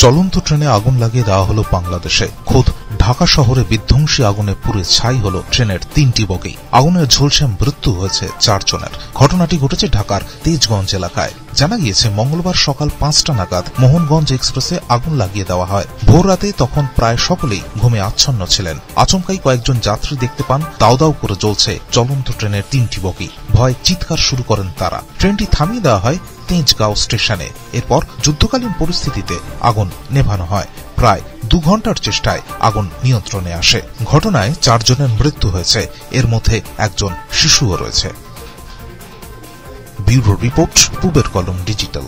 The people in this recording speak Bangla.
চলন্ত ট্রেনে আগুন লাগিয়ে দেওয়া হল বাংলাদেশে। খোদ ঢাকা শহরে বিধ্বংসী আগুনে পুড়ে ছাই হল ট্রেনের 3টি বগি। আগুনের ঝলসে মৃত্যু হয়েছে 4 জনের। ঘটনাটি ঘটেছে ঢাকার তেজগঞ্জ এলাকায়। জানা গিয়েছে মঙ্গলবার সকাল 5টা নাগাদ মোহনগঞ্জ এক্সপ্রেসে আগুন লাগিয়ে দেওয়া হয়। ভোর রাতে তখন প্রায় সকলেই ঘুমে আচ্ছন্ন ছিলেন। আচমকাই কয়েকজন যাত্রী দেখতে পান দাউ দাউ করে জ্বলছে চলন্ত ট্রেনের 3টি বগি। ভয়ে চিৎকার শুরু করেন তারা। ট্রেনটি থামিয়ে দেওয়া হয় তেজগাঁও স্টেশনে। এরপর যুদ্ধকালীন পরিস্থিতিতে আগুন নেভানো হয়। প্রায় 2 ঘণ্টার চেষ্টায় আগুন নিয়ন্ত্রণে আসে। ঘটনায় 4 জনের মৃত্যু হয়েছে, এর মধ্যে একজন শিশুও রয়েছে। ব্যুরো রিপোর্ট, পূবের কলম ডিজিটাল।